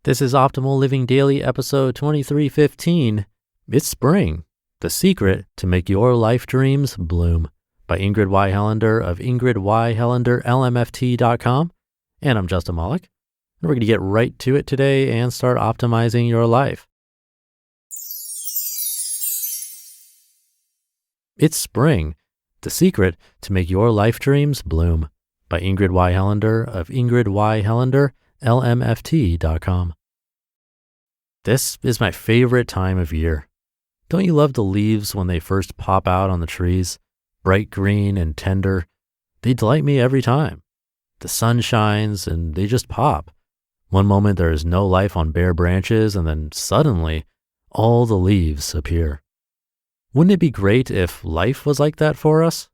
This is Optimal Living Daily, episode 2315. It's spring. The secret to make your life dreams bloom. By Ingrid Helander of ingridyhelanderlmft.com. And I'm Justin Malik. And we're going to get right to it today and start optimizing your life. It's spring. The secret to make your life dreams bloom. By Ingrid Helander of ingridyhelanderlmft.com. This is my favorite time of year. Don't you love the leaves when they first pop out on the trees? Bright green and tender. They delight me every time. The sun shines and they just pop. One moment there is no life on bare branches, and then suddenly all the leaves appear. Wouldn't it be great if life was like that for us?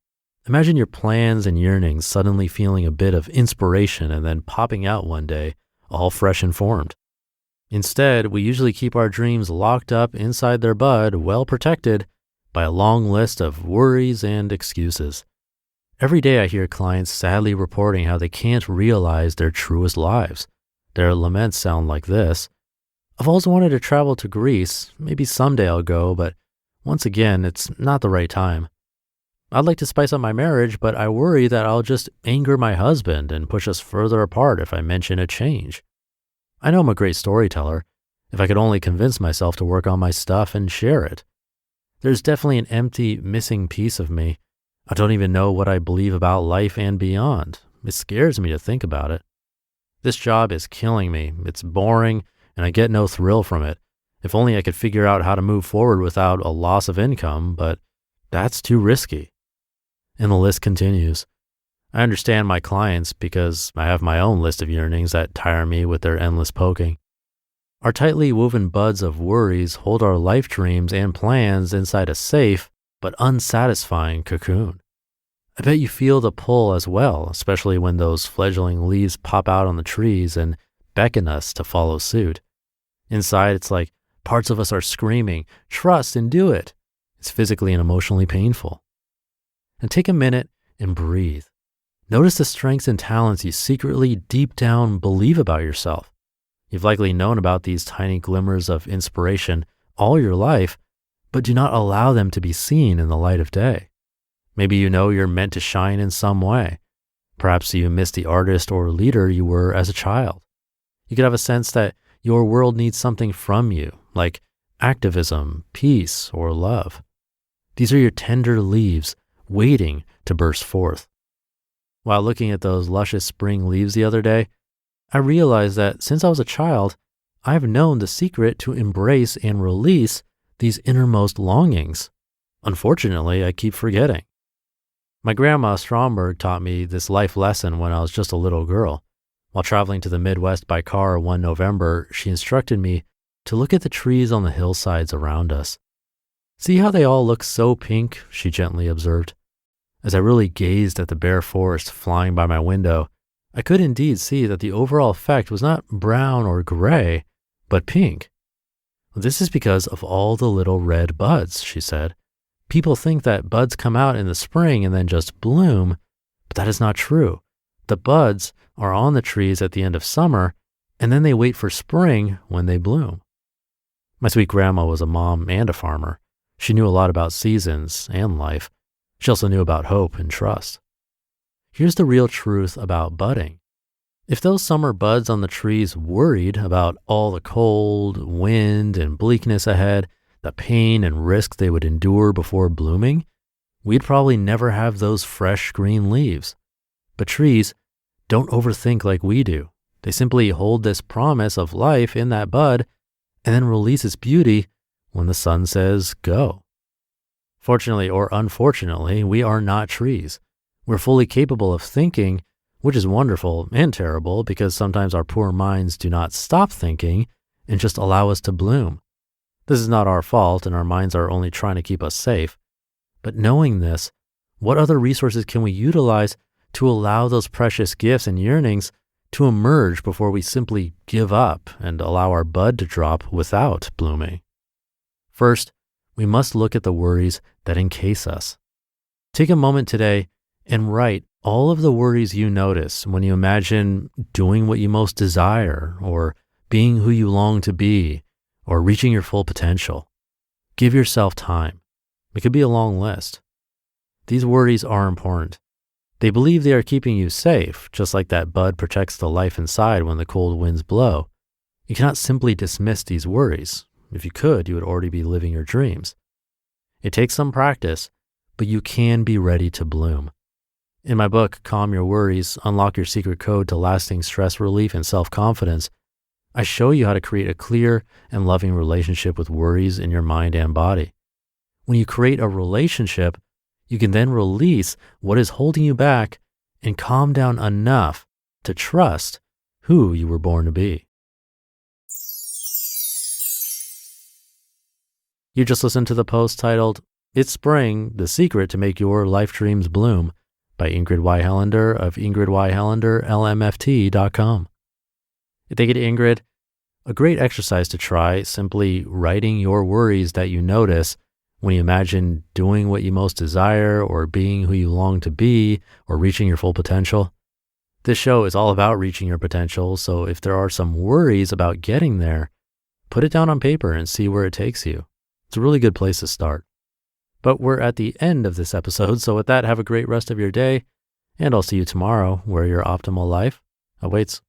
Imagine your plans and yearnings suddenly feeling a bit of inspiration and then popping out one day, all fresh and formed. Instead, we usually keep our dreams locked up inside their bud, well protected by a long list of worries and excuses. Every day I hear clients sadly reporting how they can't realize their truest lives. Their laments sound like this: I've always wanted to travel to Greece. Maybe someday I'll go, but once again, it's not the right time. I'd like to spice up my marriage, but I worry that I'll just anger my husband and push us further apart if I mention a change. I know I'm a great storyteller. If I could only convince myself to work on my stuff and share it. There's definitely an empty, missing piece of me. I don't even know what I believe about life and beyond. It scares me to think about it. This job is killing me. It's boring, and I get no thrill from it. If only I could figure out how to move forward without a loss of income, but that's too risky. And the list continues. I understand my clients because I have my own list of yearnings that tire me with their endless poking. Our tightly woven buds of worries hold our life dreams and plans inside a safe but unsatisfying cocoon. I bet you feel the pull as well, especially when those fledgling leaves pop out on the trees and beckon us to follow suit. Inside, it's like parts of us are screaming, "Trust and do it." It's physically and emotionally painful. And take a minute and breathe. Notice the strengths and talents you secretly deep down believe about yourself. You've likely known about these tiny glimmers of inspiration all your life, but do not allow them to be seen in the light of day. Maybe you know you're meant to shine in some way. Perhaps you miss the artist or leader you were as a child. You could have a sense that your world needs something from you, like activism, peace, or love. These are your tender leaves waiting to burst forth. While looking at those luscious spring leaves the other day, I realized that since I was a child, I've known the secret to embrace and release these innermost longings. Unfortunately, I keep forgetting. My grandma Stromberg taught me this life lesson when I was just a little girl. While traveling to the Midwest by car one November, she instructed me to look at the trees on the hillsides around us. "See how they all look so pink?" she gently observed. As I really gazed at the bare forest flying by my window, I could indeed see that the overall effect was not brown or gray, but pink. "This is because of all the little red buds," she said. "People think that buds come out in the spring and then just bloom, but that is not true. The buds are on the trees at the end of summer, and then they wait for spring when they bloom." My sweet grandma was a mom and a farmer. She knew a lot about seasons and life. She also knew about hope and trust. Here's the real truth about budding. If those summer buds on the trees worried about all the cold, wind, and bleakness ahead, the pain and risk they would endure before blooming, we'd probably never have those fresh green leaves. But trees don't overthink like we do. They simply hold this promise of life in that bud and then release its beauty when the sun says go. Fortunately or unfortunately, we are not trees. We're fully capable of thinking, which is wonderful and terrible because sometimes our poor minds do not stop thinking and just allow us to bloom. This is not our fault, and our minds are only trying to keep us safe. But knowing this, what other resources can we utilize to allow those precious gifts and yearnings to emerge before we simply give up and allow our bud to drop without blooming? First, we must look at the worries that encase us. Take a moment today and write all of the worries you notice when you imagine doing what you most desire, or being who you long to be, or reaching your full potential. Give yourself time. It could be a long list. These worries are important. They believe they are keeping you safe, just like that bud protects the life inside when the cold winds blow. You cannot simply dismiss these worries. If you could, you would already be living your dreams. It takes some practice, but you can be ready to bloom. In my book, Calm Your Worries, Unlock Your Secret Code to Lasting Stress Relief and Self-Confidence, I show you how to create a clear and loving relationship with worries in your mind and body. When you create a relationship, you can then release what is holding you back and calm down enough to trust who you were born to be. You just listened to the post titled, It's Spring, The Secret to Make Your Life Dreams Bloom by Ingrid Y. Helander of ingridyhelanderlmft.com. Thank you to Ingrid. A great exercise to try, simply writing your worries that you notice when you imagine doing what you most desire or being who you long to be or reaching your full potential. This show is all about reaching your potential, so if there are some worries about getting there, put it down on paper and see where it takes you. It's a really good place to start. But we're at the end of this episode, so with that, have a great rest of your day, and I'll see you tomorrow where your optimal life awaits.